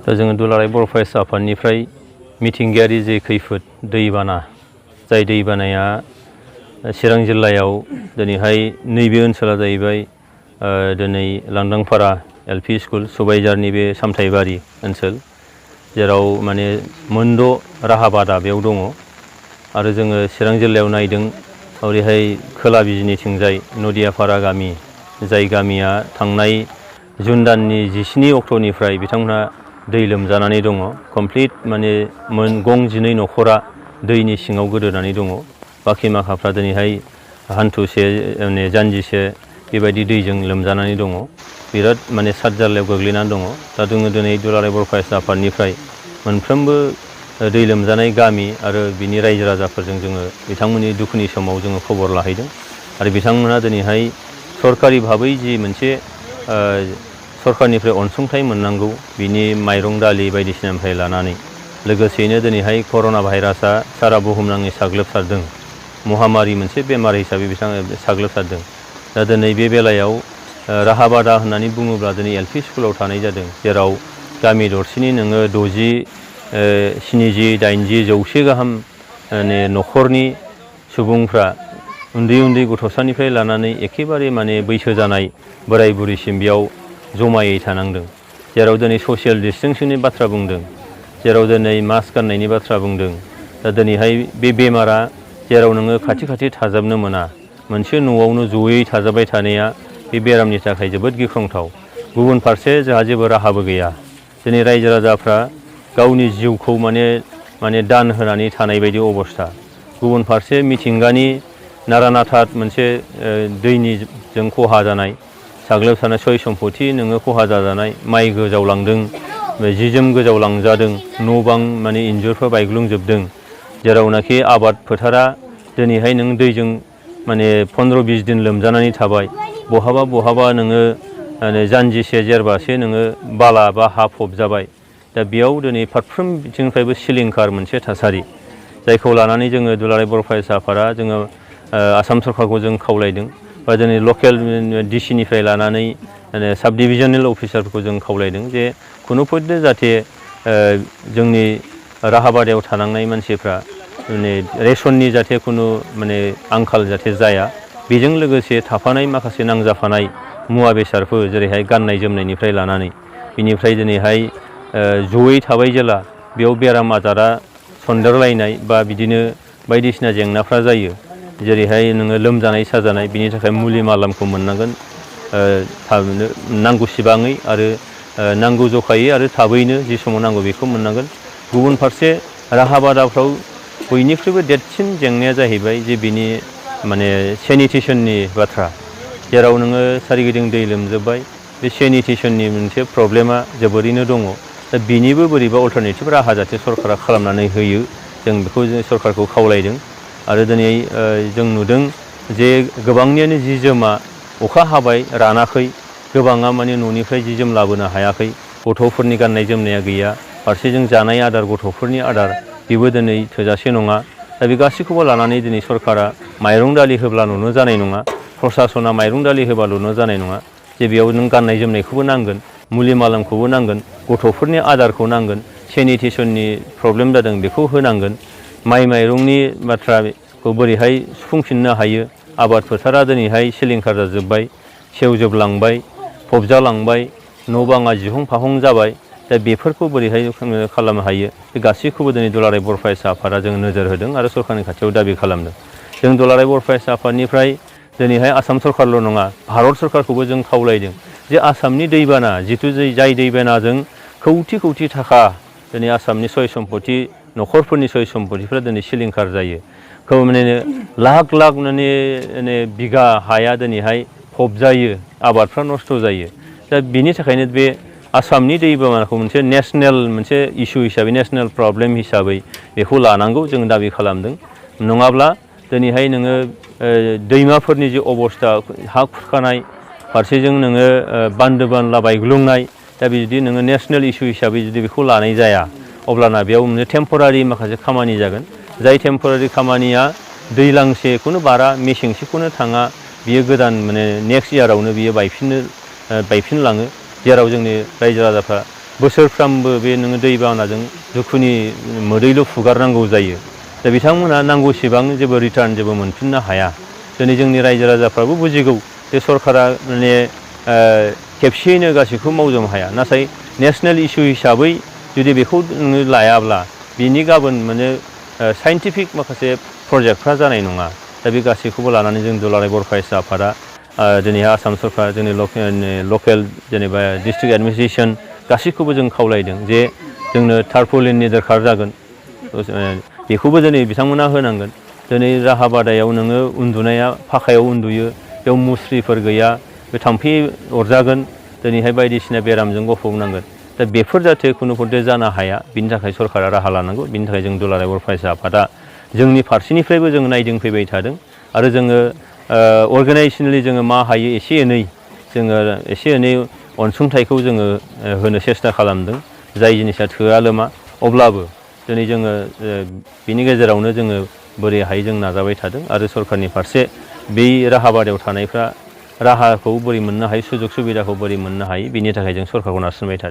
दा जोङो दुलाराय बर' फरायसा आफादनिफ्राय मिथिंगायारि जे खैफोद दैबाना जाय दैबानाया चिरां जिल्लायाव दिनैहाय नैबे ओनसोला जाहैबाय दिनै लांदांफारा एलपि स्कुल सुबाइजारनि बे सामथाइबारि ओनसोल जेराव माने मोनद' राहा बादा बेयाव दङ आरो जोङो चिरां जिल्लायाव नायदों ओरैहाय खोला बिजनिथिंजाय नदियापारा गामि जाय गामिया थांनाय जुन दाननि 17 अक्ट'निफ्राय बिथांमोनहा दै लोमजानानै दङ कमप्लिट माने गं 12 न'खरा दैनि सिङाव गोदोनानै दङ बाखि माखाफ्रा दिनैहाय हान्थुसे माने जानजिसे बेबायदि दैजों लोमजानानै दङ बिराद माने सात जारलायाव गोग्लैनानै दङ दा जोङो दिनै दुलाराय बर' फरायसा आफादनिफ्राय मोनफ्रोमबो दै लोमजानाय गामि आरो बिनि रायजो राजाफोरजों जोङो बिथांमोननि दुखुनि समाव जोङो खबर लाहैदों आरो बिथांमोना दिनैहाय सरकारि भाबै जि मोनसे सरकारनिफ्राय अनसुंथाइ मोननांगौ बिनि माइरं दालि बायदिसिनानिफ्राय लानानै लोगोसेयैनो दिनैहाय कर'ना भाइरासआ सारा बुहुमनाङै साग्लोबसारदों महामारि मोनसे बेमार हिसाबै बिथाङा साग्लोबसारदों दा दिनै बे बेलायाव राहा बादा होननानै बुङोब्ला दिनै एलपि स्कुलाव थानाय जादों जेराव गामि दरसेनि नोङो 60 70 80 100 गाहाम माने न'खरनि सुबुंफ्रा उन्दै उन्दै गथ'सानिफ्राय लानानै एखेबारे माने बैसो जानाय बोराय बुरैसिम बेयाव जमायै थानांदों जेराव दिनै ससियेल डिस्टेन्सिंनि बाथ्रा बुंदों जेराव दिनै मास्क गाननायनि बाथ्रा बुंदों दा दिनैहाय बे बेमारा जेराव नोङो खाथि खाथि थाजाबनो मोना मोनसे न'आवनो जयै थाजाबाय थानाया बे बेरामनि थाखाय जोबोद गिख्रंथाव गुबुन फारसे जोंहा जेबो राहाबो गैया दिनै रायजो राजाफ्रा गावनि जिउखौ माने दान होनानै थानाय बायदि अबस्था गुबुन फारसे मिथिंगानि नारानाथात मोनसे दैनिजों खहा जानाय साग्लोबसारनाय सय सम्पति नोङो खहा जाजानाय माइ गोजावलांदों जि जोम गोजावलांजादों न' बां माने इन्जुरफ्रा बायग्लुंजोबदों जेरावनाखि आबाद फोथारा दिनैहाय नों दैजों माने 15-20 दिन लोमजानानै थाबाय बहाबा नोङो जानजिसे जेरबासे नोङो बाला बा हा फबजाबाय दा बेयाव दिनै फारफ्रोम बिथिंनिफ्रायबो सिलिंखार मोनसे थासारि जायखौ लानानै जोङो दुलाराय बर' फरायसा आफादा जोङो आसाम सरकारखौ जों खावलायदों बा दिनै लकेल डिसिनिफ्राय लानानै साब डिभिजनेल अफिसारफोरखौ जों खावलायदों जे खुनु पय्ते जाहाथे जोंनि राहा बादायाव थानांनाय मानसिफ्रा माने रेसननि जाहाथे खुनु माने आंखाल जाहाथे जाया बेजों लोगोसे थाफानाय माखासे नांजाफानाय मुवा बेसादफोर जेरैहाय गाननाय जोमनायनिफ्राय लानानै बिनिफ्राय दिनैहाय जयै थाबाय जेला बेयाव बेराम आजारा सन्देरलायनाय बा बिदिनो बायदिसिना जेंनाफ्रा जायो जेरैहाय नोङो लोमजानाय साजानाय बिनि थाखाय मुलि मालामखौ मोननांगोन नांगौसिबाङै आरो नांगौ जखायै आरो थाबैनो जि समाव नांगौ बेखौ मोननांगोन गुबुन फारसे राहा बादाफ्राव बयनिख्रुइबो देरसिन जेंनाया जाहैबाय जे बिनि माने सेनिटेसननि बाथ्रा जेराव नोङो सोरगिदिं दै लोमजोबबाय बे सेनिटेसननि मोनसे प्रब्लेमा जोबोरैनो दङ दा बिनिबो बोरैबा अल्टारनेटिभ राहा जाहाथे सरकारा खालामनानै होयो जों बेखौ सरकारखौ खावलायदों आरो दिनै जों नुदों जे गोबांनियानो जि जोमा अखा हाबाय रानाखै गोबाङा माने न'निफ्राय जि जोम लाबोनो हायाखै गथ'फोरनि गाननाय जोमनाया गैया फारसेजों जानाय आदार गथ'फोरनि आदार बेबो दिनै थोजासे नङा दा बे गासैखौबो लानानै दिनै सरकारा माइरं दालि होब्लाल'नो जानाय नङा प्रसासना माइरं दालि होबाल'नो जानाय नङा जे बेयाव नों गाननाय जोमनायखौबो नांगोन मुलि मालामखौबो नांगोन गथ'फोरनि आदारखौ नांगोन सेनिटेसननि प्रब्लेम जादों बेखौ होनांगोन माइ माइरंनि बाथ्राखौ बोरैहाय सुफुंफिननो हायो आबाद फोथारा दिनैहाय सिलिंखार जाजोब्बाय सेवजोबलांबाय फबजालांबाय न' बाङा जिहं फाहं जाबाय दा बेफोरखौ बोरैहाय खालामनो हायो बे गासैखौबो दिनै दुलाराय बर' फरायसा आफादा जों नोजोर होदों आरो सरकारनि खाथियाव दाबि खालामदों जों दुलाराय बर' फरायसा आफादनिफ्राय दिनैहाय आसाम सरकारल' नङा भारत सरकारखौबो जों खावलायदों जे आसामनि दैबाना जिथु जाय दैबानाजों कौटि कौटि थाखा दिनै आसामनि सय सम्पति न'खरफोरनि सय सम्पतिफ्रा दिनै सिलिंखार जायो माने लाख लाख माने बिगा हाया दिनैहाय फबजायो आबादफ्रा नस्थ' जायो दा बिनि थाखायनो बे आसामनि दैबानाखौ मोनसे नेसनेल मोनसे इसु हिसाबै नेसनेल प्रब्लेम हिसाबै बेखौ लानांगौ जों दाबि खालामदों नङाब्ला दिनैहाय नोङो दैमाफोरनि जे अबस्था हा खुरखानाय फारसेजों नोङो बान्दो बानला बायग्लुंनाय दा बिदि नोङो नेसनेल इसु हिसाबै जुदि बेखौ लानाय जाया अब्लाना बेयाव मोनसे टेम्परारि माखासे खामानि जागोन जाय टेम्परारि खामानिया दैलांसेखौनो बारा मेसेंसेखौनो थाङा बियो गोदान माने नेक्स्ट इयारावनो बियो बायफिनलाङो जेराव जोंनि रायजो राजाफ्रा बोसोरफ्रामबो बे नोङो दैबानाजों दुखुनि मोदैल' फुगारनांगौ जायो। दा बिथांमोनहा नांगौसेबां जेबो रिटार्न जेबो मोनफिननो हाया। दिनै जोंनि रायजो राजाफ्राबो बुजिगौ जे सरकारा माने खेबसेयैनो गासैखौबो मावजोबनो हाया। नाथाय नेसनेल इस्यु हिसाबै जुदि बेखौ नोङो लायाब्ला बिनि गाबोन माने साइन्टिफिक माखासे प्रजेक्टफ्रा जानाय नङा। दा बे गासैखौबो लानानै जों दुलाराय बर' फरायसा आफादा दिनैहाय आसाम सरकार जोंनि लकेल जेनेबा डिस्ट्रिक्ट एडमिनिस्ट्रेसन गासैखौबो जों खावलायदों जे जोंनो टारपलिननि दरखार जागोन। बेखौबो दिनै बिथांमोना होनांगोन। दिनै राहाबादायाव नोङो उन्दुनाया फाखायाव उन्दुयो, बेयाव मुस्रिफोर गैया, बे थाम्फै अरजागोन, दिनैहाय बायदिसिना बेरामजों गफबनांगोन। दा बेफोर जाहाथे खुनु पथे जानो हाया बिनि थाखाय सरकारा राहा लानांगौ। बिनि थाखाय जों दुलाराय बर' फरायसा आफादा जोंनि फारसेनिफ्रायबो जों नायदिंफैबाय थादों आरो जोङो अर्गेनाइजेसनेलि जोङो मा हायो एसे एनै अनसुंथाइखौ जोङो होनो सेस्था खालामदों। जाय जिनिसा थोआ लोमा अब्लाबो दिनै जोङो बिनि गेजेरावनो जोङो बोरैहाय जों नाजाबाय थादों आरो सरकारनि फारसे बै राहाबादायाव थानायफ्रा राहाखौ बोरै मोननो हायो, सुजुग सुबिदाखौ बोरै मोननो हायो बिनि थाखाय जों सरकारखौ नारसिनबाय थादों।